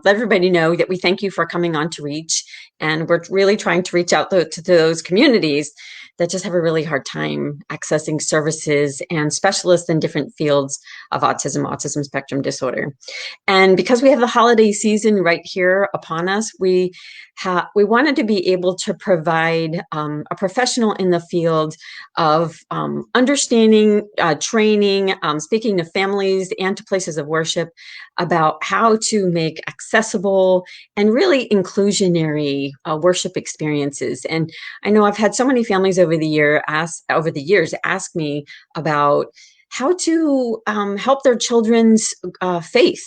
let everybody know that we thank you for coming on to Reach. And we're really trying to reach out to those communities that just have a really hard time accessing services and specialists in different fields of autism spectrum disorder. And because we have the holiday season right here upon us, we wanted to be able to provide a professional in the field of understanding, training, speaking to families and to places of worship about how to make accessible and really inclusionary worship experiences. And I know I've had so many families over the years ask me about how to help their children's faith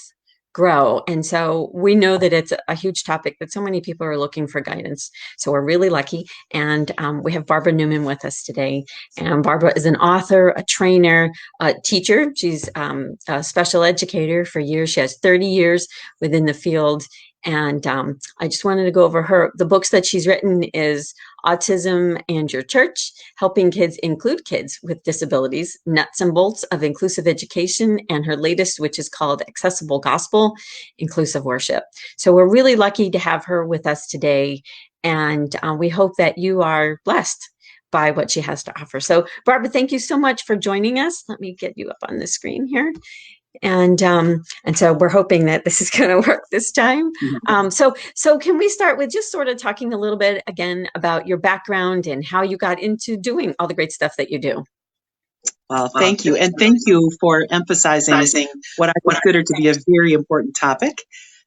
grow. And so we know that it's a huge topic that so many people are looking for guidance. So we're really lucky. And we have Barbara Newman with us today. And Barbara is an author, a trainer, a teacher. She's a special educator for years. She has 30 years within the field. And I just wanted to go over the books that she's written is Autism and Your Church, Helping Kids Include Kids with Disabilities, Nuts and Bolts of Inclusive Education, and her latest, which is called Accessible Gospel, Inclusive Worship. So we're really lucky to have her with us today, and we hope that you are blessed by what she has to offer. So Barbara, thank you so much for joining us. Let me get you up on the screen here. And so we're hoping that this is going to work this time. So can we start with just sort of talking a little bit again about your background and how you got into doing all the great stuff that you do? Well, thank you. And thank you for emphasizing what I consider to be a very important topic.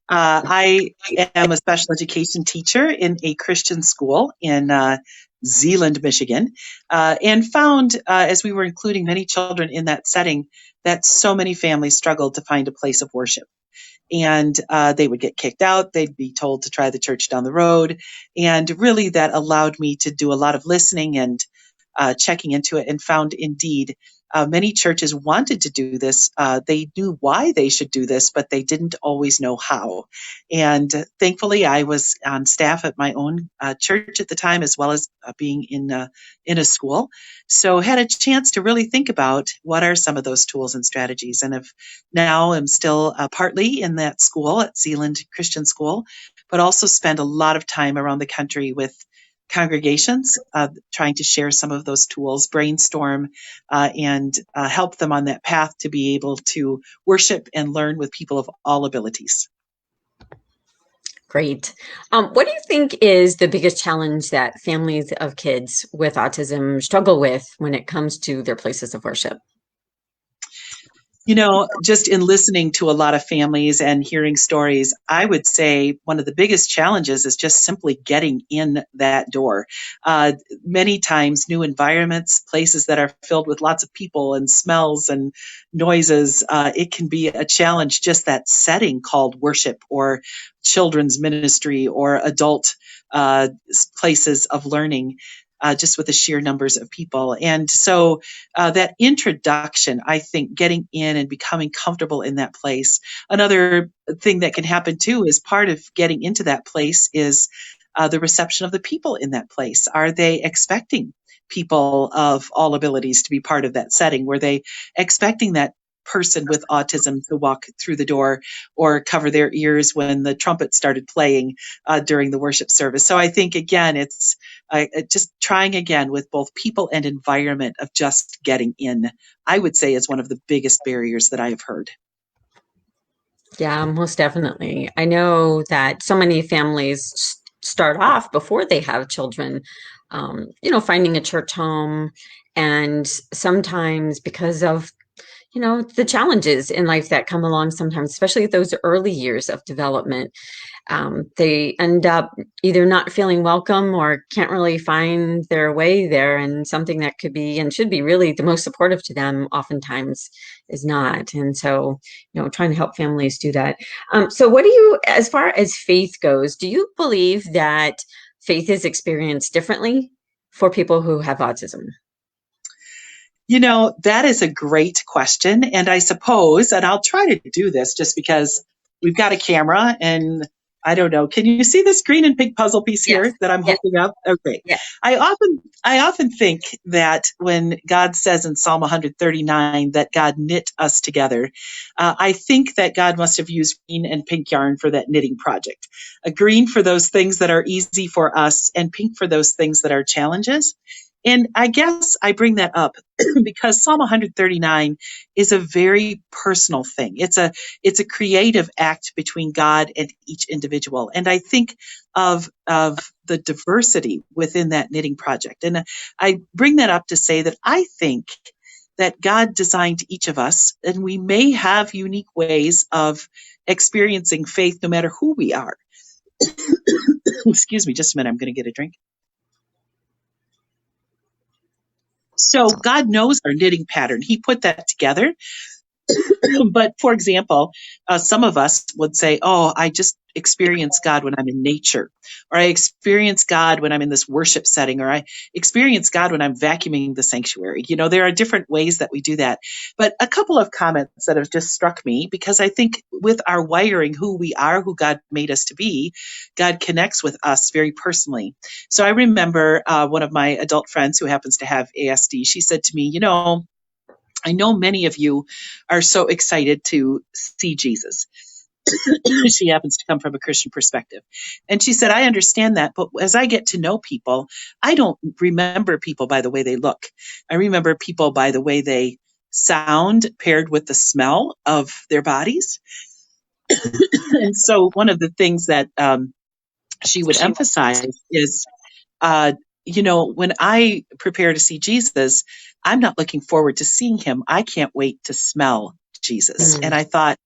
I am a special education teacher in a Christian school in Zeeland, Michigan, and found as we were including many children in that setting that so many families struggled to find a place of worship. And they would get kicked out. They'd be told to try the church down the road. And really that allowed me to do a lot of listening and checking into it, and found indeed many churches wanted to do this. They knew why they should do this, but they didn't always know how. And thankfully, I was on staff at my own church at the time, as well as being in a school. So had a chance to really think about what are some of those tools and strategies. And now I'm still partly in that school at Zeeland Christian School, but also spend a lot of time around the country with congregations, trying to share some of those tools, brainstorm, and help them on that path to be able to worship and learn with people of all abilities. Great. What do you think is the biggest challenge that families of kids with autism struggle with when it comes to their places of worship? You know, just in listening to a lot of families and hearing stories, I would say one of the biggest challenges is just simply getting in that door. Many times, new environments, places that are filled with lots of people and smells and noises, it can be a challenge, just that setting called worship or children's ministry or adult places of learning. Just with the sheer numbers of people. And so that introduction, I think, getting in and becoming comfortable in that place. Another thing that can happen too is part of getting into that place is the reception of the people in that place. Are they expecting people of all abilities to be part of that setting? Were they expecting that person with autism to walk through the door or cover their ears when the trumpet started playing during the worship service? So I think, again, it's just trying again with both people and environment of just getting in, I would say, is one of the biggest barriers that I have heard. Yeah, most definitely. I know that so many families start off before they have children, finding a church home. And sometimes because of the challenges in life that come along sometimes, especially at those early years of development, they end up either not feeling welcome or can't really find their way there. And something that could be and should be really the most supportive to them oftentimes is not. And so, trying to help families do that. So what do you, as far as faith goes, do you believe that faith is experienced differently for people who have autism? You know, that is a great question. And I suppose, and I'll try to do this just because we've got a camera and I don't know. Can you see this green and pink puzzle piece Yes. here that I'm Yes. holding up? Okay. Yes. I often think that when God says in Psalm 139 that God knit us together, I think that God must have used green and pink yarn for that knitting project. A green for those things that are easy for us, and pink for those things that are challenges. And I guess I bring that up because Psalm 139 is a very personal thing. It's a creative act between God and each individual. And I think of the diversity within that knitting project. And I bring that up to say that I think that God designed each of us, and we may have unique ways of experiencing faith no matter who we are. Excuse me, just a minute. I'm going to get a drink. So God knows our knitting pattern. He put that together. But for example, some of us would say, oh, I just experience God when I'm in nature, or I experience God when I'm in this worship setting, or I experience God when I'm vacuuming the sanctuary. There are different ways that we do that. But a couple of comments that have just struck me, because I think with our wiring, who we are, who God made us to be, God connects with us very personally. So I remember one of my adult friends who happens to have ASD, she said to me, I know many of you are so excited to see Jesus. She happens to come from a Christian perspective. And she said, I understand that, but as I get to know people, I don't remember people by the way they look. I remember people by the way they sound paired with the smell of their bodies. And so one of the things that she would emphasize is, uh, when I prepare to see Jesus, I'm not looking forward to seeing him. I can't wait to smell Jesus. And Mm. I thought,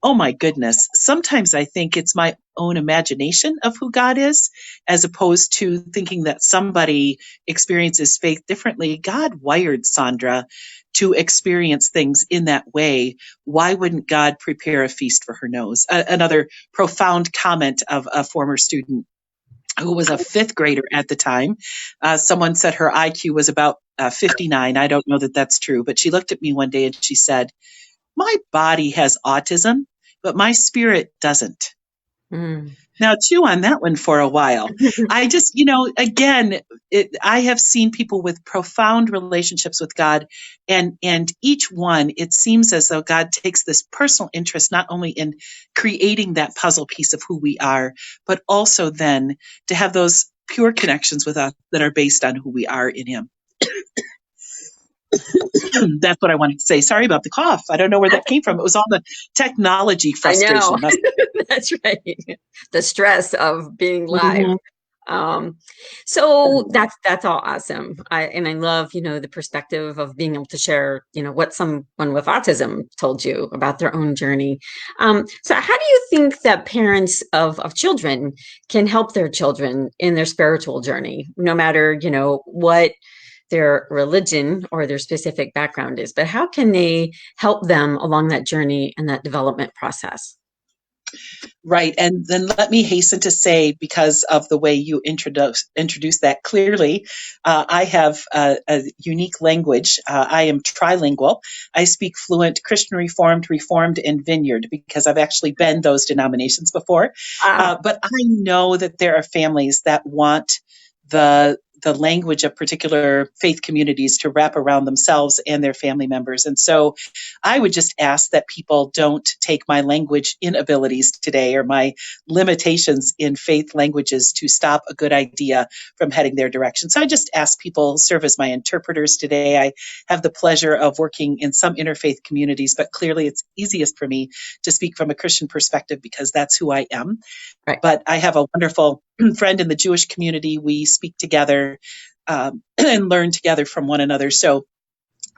oh my goodness, sometimes I think it's my own imagination of who God is, as opposed to thinking that somebody experiences faith differently. God wired Sandra to experience things in that way. Why wouldn't God prepare a feast for her nose? Another profound comment of a former student who was a fifth grader at the time. Someone said her IQ was about 59. I don't know that that's true, but she looked at me one day and she said, my body has autism, but my spirit doesn't. Mm. Now, chew on that one for a while. I just, again, I have seen people with profound relationships with God, and each one, it seems as though God takes this personal interest not only in creating that puzzle piece of who we are, but also then to have those pure connections with us that are based on who we are in Him. That's what I wanted to say. Sorry about the cough. I don't know where that came from. It was all the technology I know. frustration. That's right. The stress of being live. Mhm. Um, so that's all awesome. I love, the perspective of being able to share, what someone with autism told you about their own journey. So how do you think that parents of children can help their children in their spiritual journey, no matter, what their religion or their specific background is, but how can they help them along that journey and that development process? Right. And then let me hasten to say, because of the way you introduce that clearly, I have a unique language. I am trilingual. I speak fluent Christian Reformed, and Vineyard, because I've actually been those denominations before. Wow. But I know that there are families that want the language of particular faith communities to wrap around themselves and their family members. And so I would just ask that people don't take my language inabilities today or my limitations in faith languages to stop a good idea from heading their direction. So I just ask people serve as my interpreters today. I have the pleasure of working in some interfaith communities, but clearly it's easiest for me to speak from a Christian perspective because that's who I am. Right. But I have a wonderful friend in the Jewish community. We speak together and learn together from one another. So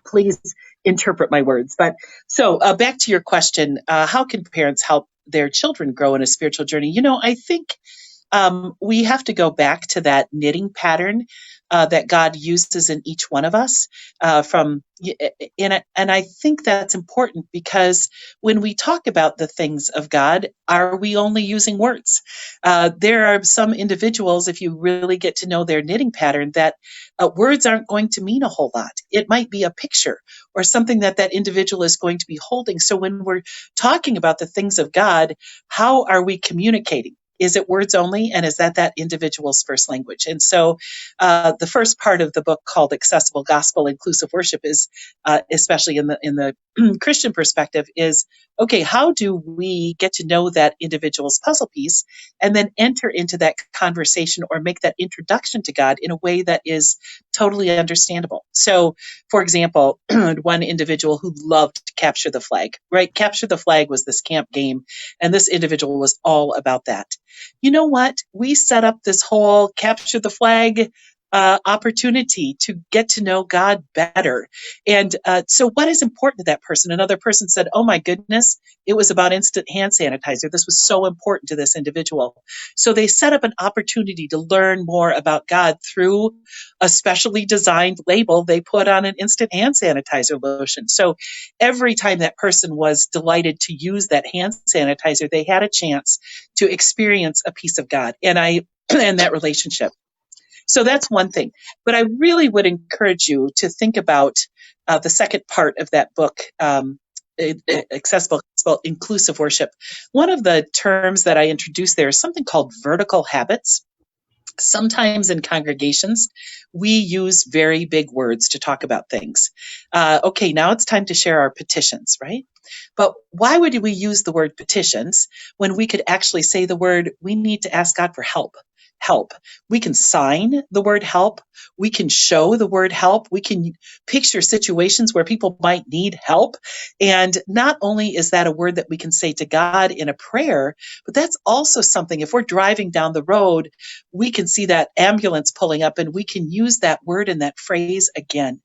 please interpret my words. But so back to your question, how can parents help their children grow in a spiritual journey? I think we have to go back to that knitting pattern that God uses in each one of us. And I think that's important because when we talk about the things of God, are we only using words? There are some individuals, if you really get to know their knitting pattern, that words aren't going to mean a whole lot. It might be a picture or something that that individual is going to be holding. So when we're talking about the things of God, how are we communicating? Is it words only? And is that individual's first language? And so the first part of the book, called Accessible Gospel Inclusive Worship, is especially in the Christian perspective, is okay, how do we get to know that individual's puzzle piece and then enter into that conversation or make that introduction to God in a way that is totally understandable? So, for example, one individual who loved Capture the Flag, right? Capture the Flag was this camp game, and this individual was all about that. You know what? We set up this whole Capture the Flag opportunity to get to know God better. And so, what is important to that person? Another person said, "Oh my goodness, it was about instant hand sanitizer. This was so important to this individual." So, they set up an opportunity to learn more about God through a specially designed label they put on an instant hand sanitizer lotion. So, every time that person was delighted to use that hand sanitizer, they had a chance to experience a piece of God and that relationship. So that's one thing. But I really would encourage you to think about the second part of that book, Accessible, Inclusive Worship. One of the terms that I introduced there is something called vertical habits. Sometimes in congregations, we use very big words to talk about things. Okay, now it's time to share our petitions, right? But why would we use the word petitions when we could actually say the word, we need to ask God for help? Help. We can sign the word help. We can show the word help. We can picture situations where people might need help. And not only is that a word that we can say to God in a prayer, but that's also something, if we're driving down the road, we can see that ambulance pulling up and we can use that word and that phrase again.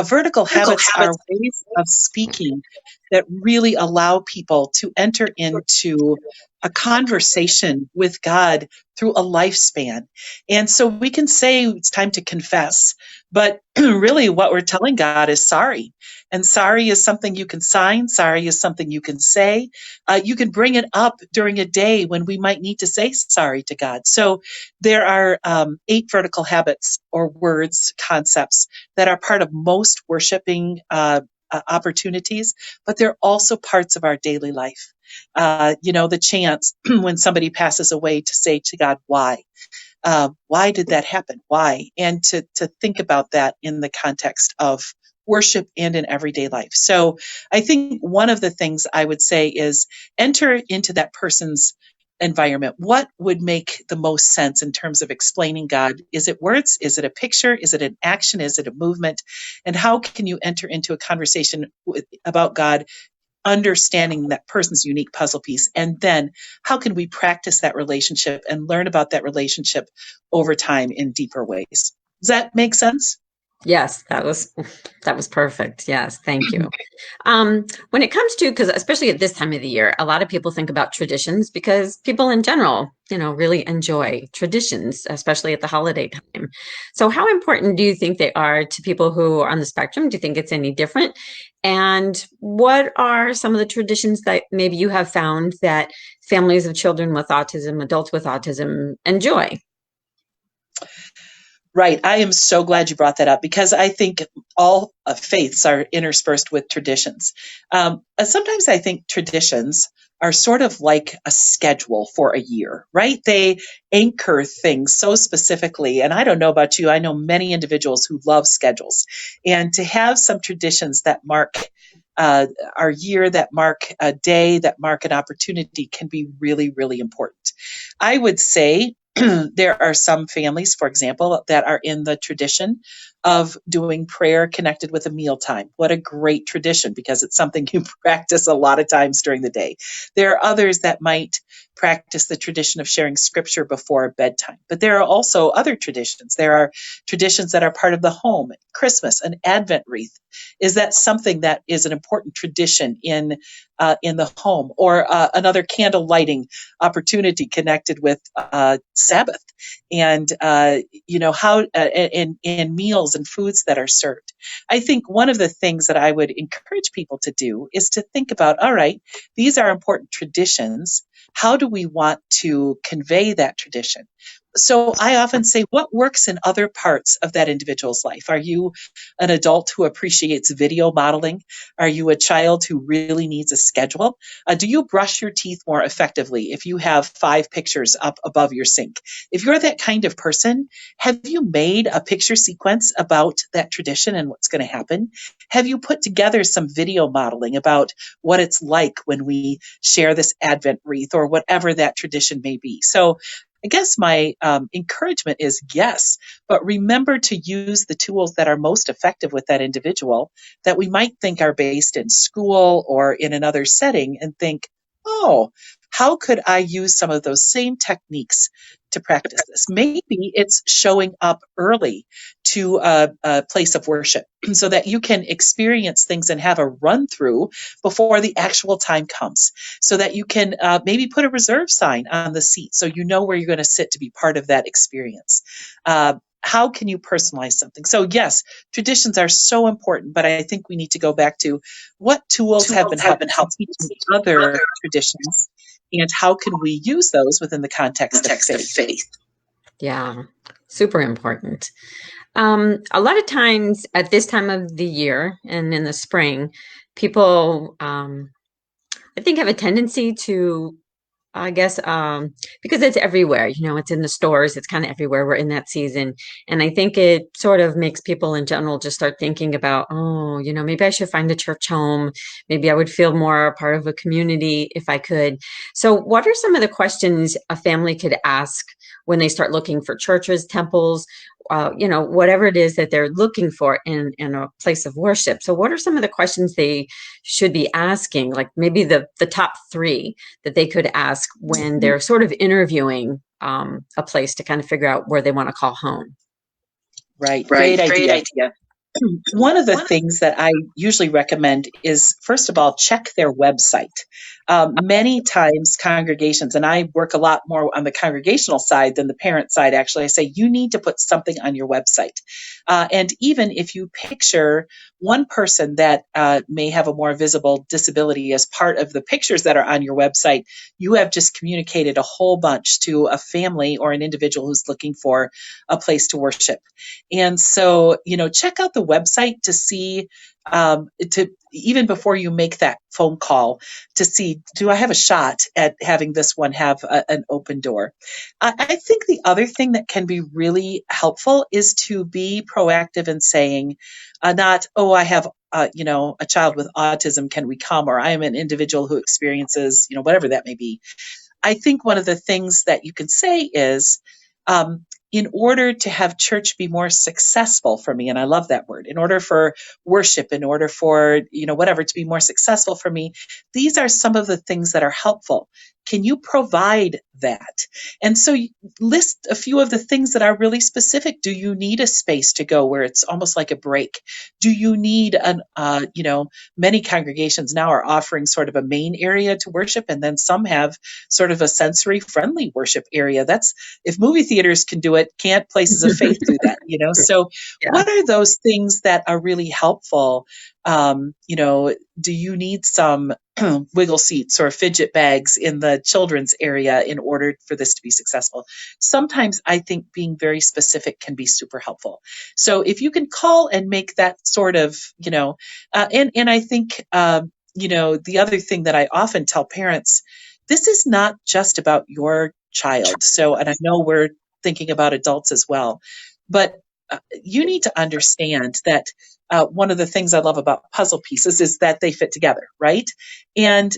Vertical habits are ways of speaking that really allow people to enter into a conversation with God through a lifespan. And so we can say it's time to confess, but really what we're telling God is sorry. And sorry is something you can sign. Sorry is something you can say. You can bring it up during a day when we might need to say sorry to God. So there are 8 vertical habits or words, concepts that are part of most worshiping opportunities, but they're also parts of our daily life. The chance when somebody passes away to say to God, why? Why did that happen? Why? And to think about that in the context of worship and in everyday life. So I think one of the things I would say is enter into that person's environment. What would make the most sense in terms of explaining God? Is it words? Is it a picture? Is it an action? Is it a movement? And how can you enter into a conversation about God, understanding that person's unique puzzle piece? And then how can we practice that relationship and learn about that relationship over time in deeper ways? Does that make sense? Yes, that was perfect. Yes, thank you. When it comes to, because especially at this time of the year, a lot of people think about traditions because people in general, really enjoy traditions, especially at the holiday time. So how important do you think they are to people who are on the spectrum? Do you think it's any different? And what are some of the traditions that maybe you have found that families of children with autism, adults with autism enjoy? Right. I am so glad you brought that up because I think all faiths are interspersed with traditions. Sometimes I think traditions are sort of like a schedule for a year, right? They anchor things so specifically. And I don't know about you, I know many individuals who love schedules. And to have some traditions that mark our year, that mark a day, that mark an opportunity can be really, really important. I would say there are some families, for example, that are in the tradition of doing prayer connected with a mealtime. What a great tradition, because it's something you practice a lot of times during the day. There are others that might practice the tradition of sharing scripture before bedtime. But there are also other traditions. There are traditions that are part of the home, Christmas, an Advent wreath. Is that something that is an important tradition in the home, or another candle lighting opportunity connected with Sabbath, and how in meals and foods that are served? I think one of the things that I would encourage people to do is to think about, all right, these are important traditions. How do we want to convey that tradition? So I often say, what works in other parts of that individual's life? Are you an adult who appreciates video modeling? Are you a child who really needs a schedule? Do you brush your teeth more effectively if you have 5 pictures up above your sink? If you're that kind of person, have you made a picture sequence about that tradition and what's going to happen? Have you put together some video modeling about what it's like when we share this Advent wreath or whatever that tradition may be? So I guess my encouragement is yes, but remember to use the tools that are most effective with that individual that we might think are based in school or in another setting and think, oh, how could I use some of those same techniques to practice this? Maybe it's showing up early to a place of worship so that you can experience things and have a run through before the actual time comes, so that you can maybe put a reserve sign on the seat so you know where you're going to sit to be part of that experience. How can you personalize something? So, yes, traditions are so important, but I think we need to go back to what tools have been helpful in teaching other traditions and how can we use those within the context of faith? Yeah, super important. A lot of times at this time of the year and in the spring, people, I think, have a tendency to, I guess, because it's everywhere, it's in the stores, it's kind of everywhere. We're in that season. And I think it sort of makes people in general just start thinking about, oh, maybe I should find a church home. Maybe I would feel more a part of a community if I could. So what are some of the questions a family could ask when they start looking for churches, temples, whatever it is that they're looking for in a place of worship? So what are some of the questions they should be asking, like maybe the top 3 that they could ask when they're sort of interviewing a place to kind of figure out where they want to call home? Right. Great idea. One of the things that I usually recommend is, first of all, check their website. Many times, congregations, and I work a lot more on the congregational side than the parent side, actually, I say you need to put something on your website. And even if you picture one person that may have a more visible disability as part of the pictures that are on your website, you have just communicated a whole bunch to a family or an individual who's looking for a place to worship. And so, check out the website to see, to even before you make that phone call, to see, do I have a shot at having this one have an open door? I think the other thing that can be really helpful is to be proactive in saying, not, oh, I have a child with autism, can we come? Or I am an individual who experiences, whatever that may be. I think one of the things that you can say is, in order to have church be more successful for me, and I love that word, in order for worship, in order for, whatever to be more successful for me, these are some of the things that are helpful. Can you provide that? And so you list a few of the things that are really specific. Do you need a space to go where it's almost like a break? Do you need many congregations now are offering sort of a main area to worship, and then some have sort of a sensory friendly worship area. That's, if movie theaters can do it, can't places of faith do that, So Yeah. what are those things that are really helpful? Do you need some wiggle seats or fidget bags in the children's area in order for this to be successful? Sometimes I think being very specific can be super helpful. So if you can call and make that sort of, and I think, the other thing that I often tell parents, this is not just about your child. So, and I know we're thinking about adults as well, but you need to understand that one of the things I love about puzzle pieces is that they fit together, right? And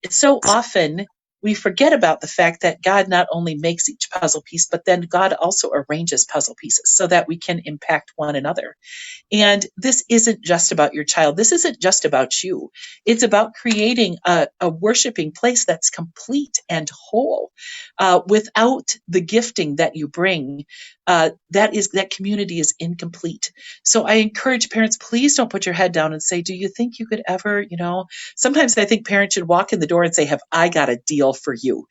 so often we forget about the fact that God not only makes each puzzle piece, but then God also arranges puzzle pieces so that we can impact one another. And this isn't just about your child. This isn't just about you. It's about creating a worshiping place that's complete and whole. Without the gifting that you bring, that community is incomplete. So I encourage parents, please don't put your head down and say, do you think you could ever, sometimes I think parents should walk in the door and say, have I got a deal for you?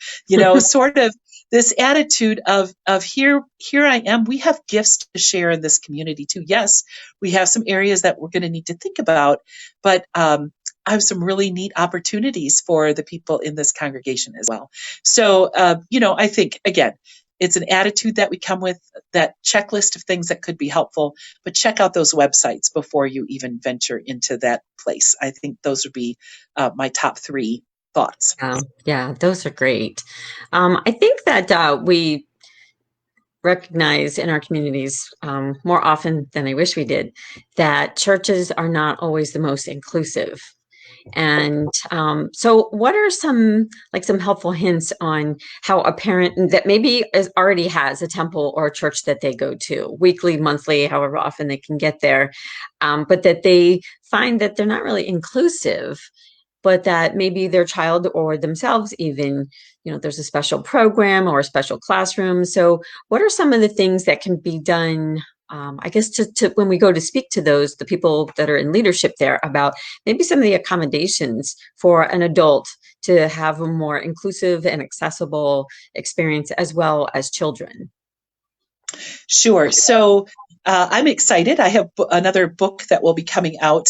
Sort of this attitude of here I am. We have gifts to share in this community too. Yes, we have some areas that we're going to need to think about, but I have some really neat opportunities for the people in this congregation as well. So, I think, again, it's an attitude that we come with, that checklist of things that could be helpful, but check out those websites before you even venture into that place. I think those would be my top 3 thoughts. Yeah, those are great. I think that we recognize in our communities more often than I wish we did that churches are not always the most inclusive. And so what are some helpful hints on how a parent that maybe already has a temple or a church that they go to weekly, monthly, however often they can get there, but that they find that they're not really inclusive, but that maybe their child or themselves even, there's a special program or a special classroom. So what are some of the things that can be done, I guess, to when we go to speak to the people that are in leadership there about maybe some of the accommodations for an adult to have a more inclusive and accessible experience as well as children? Sure. So I'm excited. I have another book that will be coming out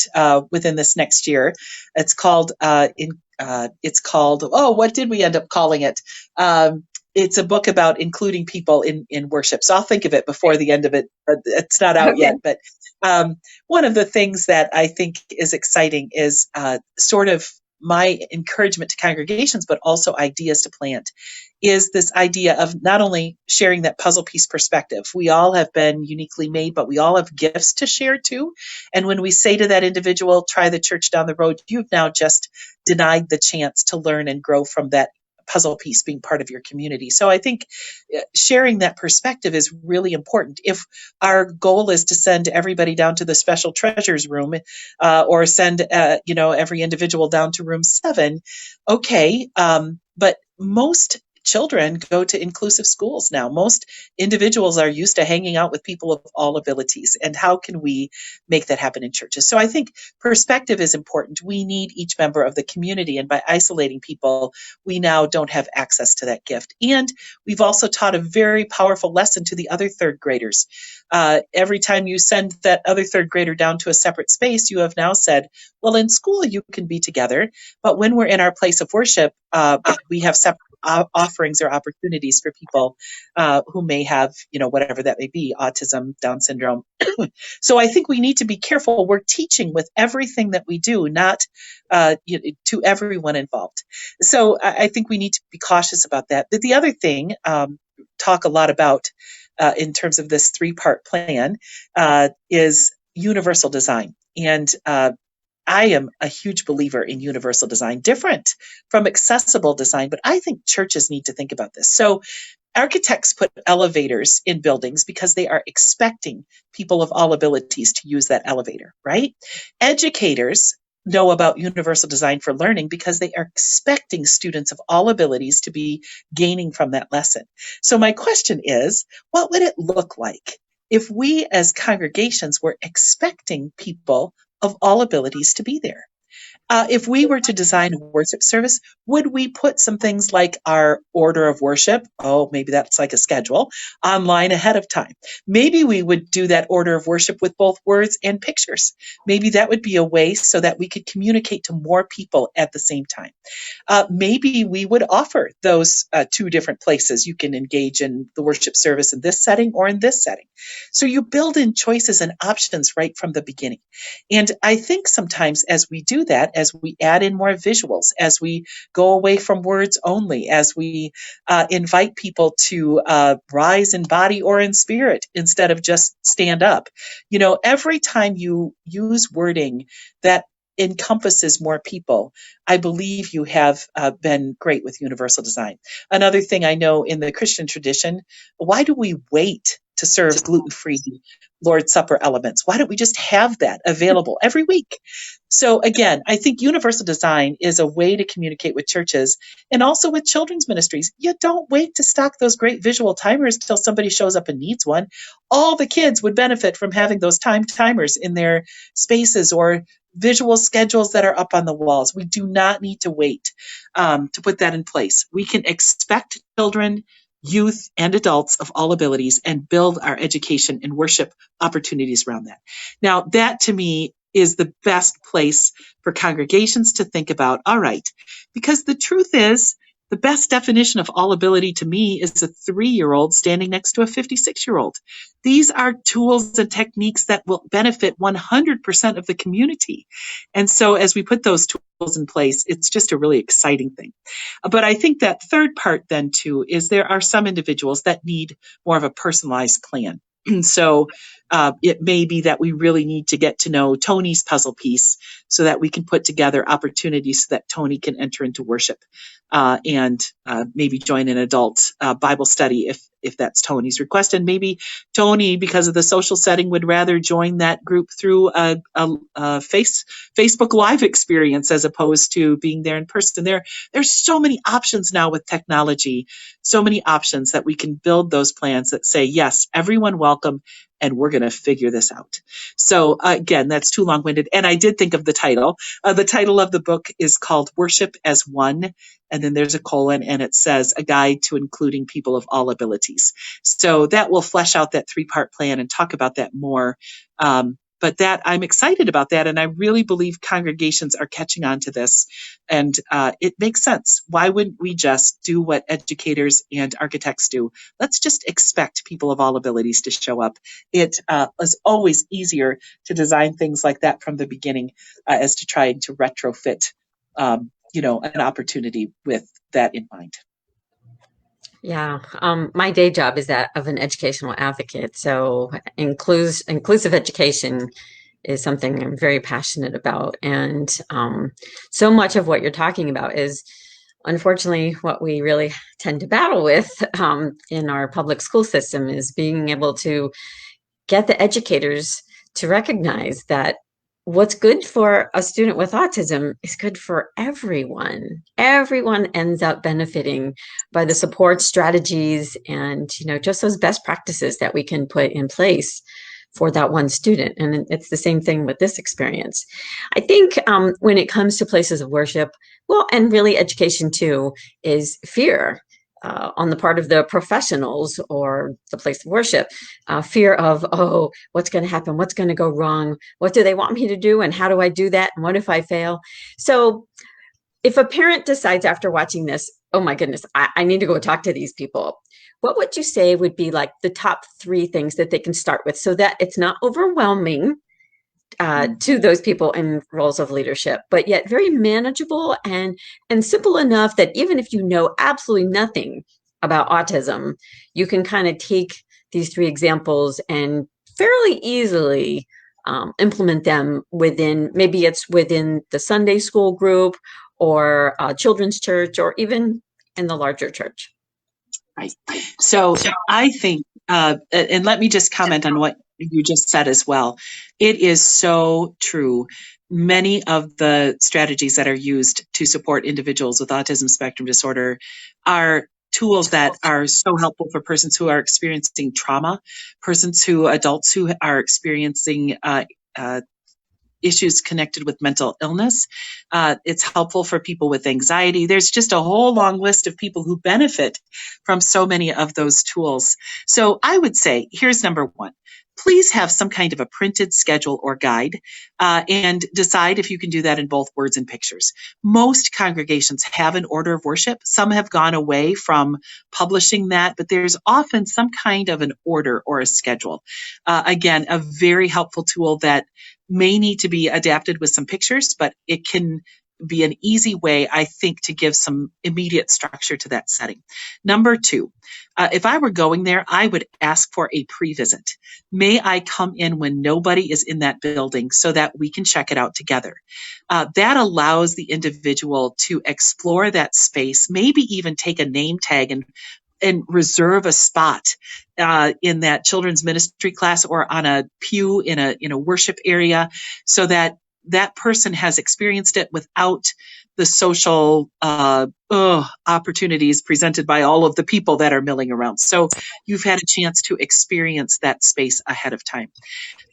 within this next year. It's called oh, what did we end up calling it? It's a book about including people in worship. So I'll think of it before the end of it. It's not out Okay. yet, but one of the things that I think is exciting is sort of my encouragement to congregations, but also ideas to plant, is this idea of not only sharing that puzzle piece perspective. We all have been uniquely made, but we all have gifts to share too. And when we say to that individual, try the church down the road, you've now just denied the chance to learn and grow from that puzzle piece being part of your community. So I think sharing that perspective is really important. If our goal is to send everybody down to the special treasures room, or send every individual down to room 7, okay, but most children go to inclusive schools now. Most individuals are used to hanging out with people of all abilities. And how can we make that happen in churches? So I think perspective is important. We need each member of the community. And by isolating people, we now don't have access to that gift. And we've also taught a very powerful lesson to the other 3rd graders. Every time you send that other 3rd grader down to a separate space, you have now said, well, in school, you can be together. But when we're in our place of worship, we have separate offerings or opportunities for people who may have, whatever that may be, autism, Down syndrome. So I think we need to be careful. We're teaching with everything that we do, not to everyone involved. So I think we need to be cautious about that. But the other thing, talk a lot about in terms of this 3-part plan, is universal design. And I am a huge believer in universal design, different from accessible design, but I think churches need to think about this. So architects put elevators in buildings because they are expecting people of all abilities to use that elevator, right? Educators know about universal design for learning because they are expecting students of all abilities to be gaining from that lesson. So my question is, what would it look like if we as congregations were expecting people of all abilities to be there? If we were to design a worship service, would we put some things like our order of worship? Oh, maybe that's like a schedule online ahead of time. Maybe we would do that order of worship with both words and pictures. Maybe that would be a way so that we could communicate to more people at the same time. Maybe we would offer those 2 different places. You can engage in the worship service in this setting or in this setting. So you build in choices and options right from the beginning. And I think sometimes as we do that, as we add in more visuals, as we go away from words only, as we invite people to rise in body or in spirit instead of just stand up, every time you use wording that encompasses more people, I believe you have been great with universal design. Another thing I know in the Christian tradition, why do we wait to serve gluten-free Lord's Supper elements? Why don't we just have that available every week? So again, I think universal design is a way to communicate with churches and also with children's ministries. You don't wait to stock those great visual timers until somebody shows up and needs one. All the kids would benefit from having those timers in their spaces or visual schedules that are up on the walls. We do not need to wait to put that in place. We can expect children, youth, and adults of all abilities and build our education and worship opportunities around that. Now, that to me is the best place for congregations to think about, all right, because the truth is, The best definition of all ability to me is a 3-year-old standing next to a 56-year-old. These are tools and techniques that will benefit 100% of the community. And so as we put those tools in place, it's just a really exciting thing. But I think that third part then too is there are some individuals that need more of a personalized plan. And so it may be that we really need to get to know Tony's puzzle piece so that we can put together opportunities so that Tony can enter into worship and maybe join an adult Bible study if that's Tony's request. And maybe Tony, because of the social setting, would rather join that group through a Facebook Live experience as opposed to being there in person. There's so many options now with technology, so many options that we can build those plans that say, yes, everyone welcome, and we're going to figure this out. So again, that's too long-winded. And I did think of the title. The title of the book is called Worship as One. And then there's a colon and it says a guide to including people of all abilities. So that will flesh out that 3-part plan and talk about that more. But that I'm excited about that. And I really believe congregations are catching on to this. And it makes sense. Why wouldn't we just do what educators and architects do? Let's just expect people of all abilities to show up. It is always easier to design things like that from the beginning as to trying to retrofit, an opportunity with that in mind. Yeah, my day job is that of an educational advocate. So inclusive education is something I'm very passionate about. And so much of what you're talking about is unfortunately what we really tend to battle with in our public school system is being able to get the educators to recognize that what's good for a student with autism is good for everyone. Everyone ends up benefiting by the support strategies and, just those best practices that we can put in place for that one student. And it's the same thing with this experience. I think when it comes to places of worship, well, and really education too, is fear. On the part of the professionals or the place of worship, fear of, oh, what's going to happen? What's going to go wrong? What do they want me to do? And how do I do that? And what if I fail? So if a parent decides after watching this, oh my goodness, I need to go talk to these people, what would you say would be like the top 3 things that they can start with so that it's not overwhelming to those people in roles of leadership, but yet very manageable and simple enough that even if you know absolutely nothing about autism, you can kind of take these 3 examples and fairly easily implement them maybe it's within the Sunday school group or children's church or even in the larger church. Right. So I think, and let me just comment on what you just said as well. It is so true. Many of the strategies that are used to support individuals with autism spectrum disorder are tools that are so helpful for persons who are experiencing trauma, adults who are experiencing issues connected with mental illness. It's helpful for people with anxiety. There's just a whole long list of people who benefit from so many of those tools. So I would say, here's number 1. Please have some kind of a printed schedule or guide and decide if you can do that in both words and pictures. Most congregations have an order of worship. Some have gone away from publishing that, but there's often some kind of an order or a schedule. Again, a very helpful tool that may need to be adapted with some pictures, but it can be an easy way, I think, to give some immediate structure to that setting. Number 2, if I were going there, I would ask for a pre-visit. May I come in when nobody is in that building so that we can check it out together? That allows the individual to explore that space, maybe even take a name tag and reserve a spot in that children's ministry class or on a pew in a worship area so that that person has experienced it without the social opportunities presented by all of the people that are milling around. So you've had a chance to experience that space ahead of time.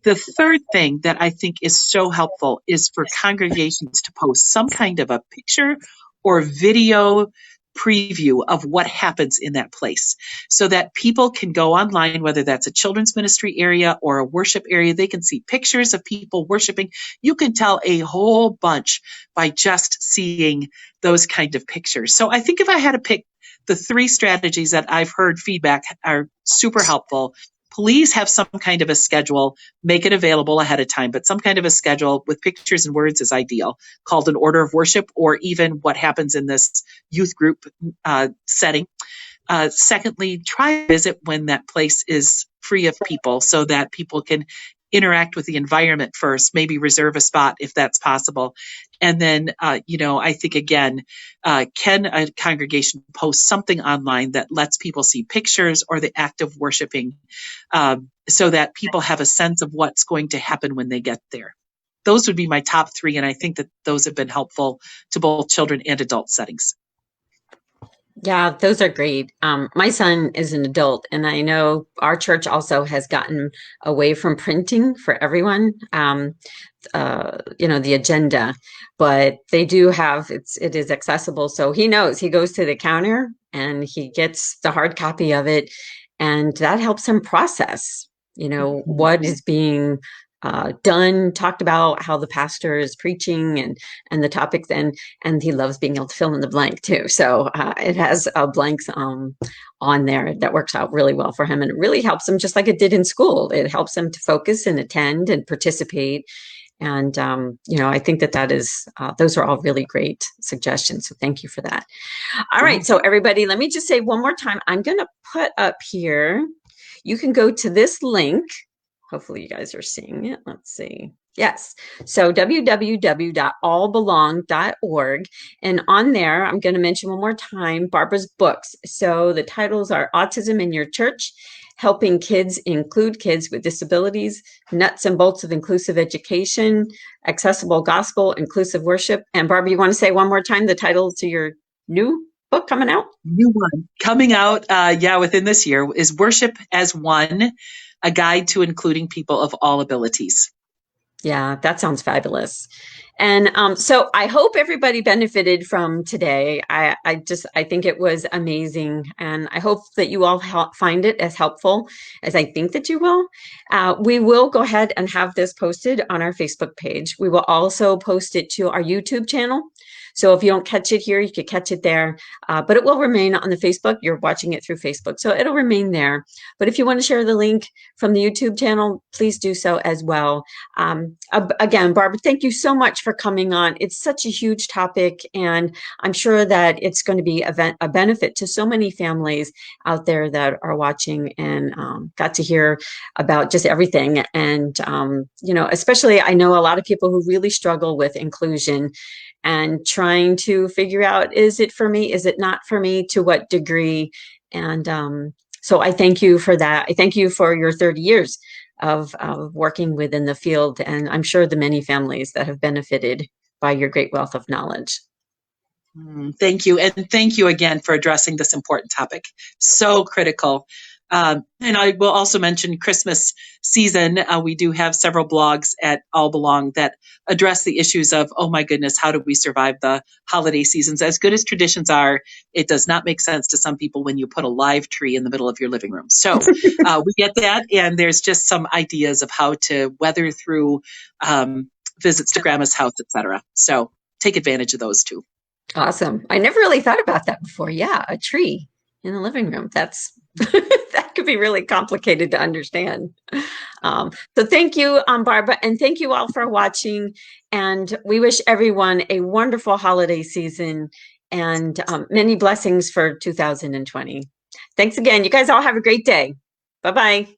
The third thing that I think is so helpful is for congregations to post some kind of a picture or video preview of what happens in that place so that people can go online, whether that's a children's ministry area or a worship area. They can see pictures of people worshiping. You can tell a whole bunch by just seeing those kind of pictures. So I think if I had to pick the 3 strategies that I've heard feedback are super helpful, please have some kind of a schedule, make it available ahead of time, but some kind of a schedule with pictures and words is ideal, called an order of worship, or even what happens in this youth group setting. Secondly, try to visit when that place is free of people so that people can interact with the environment first, maybe reserve a spot if that's possible. And then, I think, again, can a congregation post something online that lets people see pictures or the act of worshiping so that people have a sense of what's going to happen when they get there? Those would be my top 3, and I think that those have been helpful to both children and adult settings. Yeah, those are great. My son is an adult, and I know our church also has gotten away from printing for everyone, the agenda, but they do have, it is accessible. So he knows, he goes to the counter and he gets the hard copy of it, and that helps him process, what is being done, talked about, how the pastor is preaching and the topics, and he loves being able to fill in the blank too. So it has blanks on there that works out really well for him, and it really helps him, just like it did in school. It helps him to focus and attend and participate. And I think that is those are all really great suggestions. So thank you for that. All right, so everybody, let me just say one more time. I'm going to put up here. You can go to this link. Hopefully you guys are seeing it. Let's see. Yes. So www.allbelong.org. And on there, I'm going to mention one more time Barbara's books. So the titles are Autism and Your Church, Helping Kids Include Kids with Disabilities, Nuts and Bolts of Inclusive Education, Accessible Gospel, Inclusive Worship. And Barbara, you want to say one more time the title to your new book coming out? New one coming out, within this year, is Worship as One, a guide to including people of all abilities. Yeah, that sounds fabulous. And so I hope everybody benefited from today. I think it was amazing. And I hope that you all find it as helpful as I think that you will. We will go ahead and have this posted on our Facebook page. We will also post it to our YouTube channel. So if you don't catch it here, you could catch it there, but it will remain on the Facebook. You're watching it through Facebook, so it'll remain there. But if you want to share the link from the YouTube channel, please do so as well. Again, Barbara, thank you so much for coming on. It's such a huge topic, and I'm sure that it's going to be a benefit to so many families out there that are watching and got to hear about just everything. And, especially I know a lot of people who really struggle with inclusion and trying to figure out, is it for me? Is it not for me? To what degree? And so I thank you for that. I thank you for your 30 years of working within the field. And I'm sure the many families that have benefited by your great wealth of knowledge. Thank you. And thank you again for addressing this important topic. So critical. And I will also mention Christmas season. We do have several blogs at All Belong that address the issues of, oh my goodness, how do we survive the holiday seasons? As good as traditions are, it does not make sense to some people when you put a live tree in the middle of your living room. So we get that. And there's just some ideas of how to weather through visits to grandma's house, etc. So take advantage of those too. Awesome. I never really thought about that before. Yeah, a tree in the living room. That's that could be really complicated to understand. So thank you, Barbara, and thank you all for watching. And we wish everyone a wonderful holiday season and many blessings for 2020. Thanks again. You guys all have a great day. Bye-bye.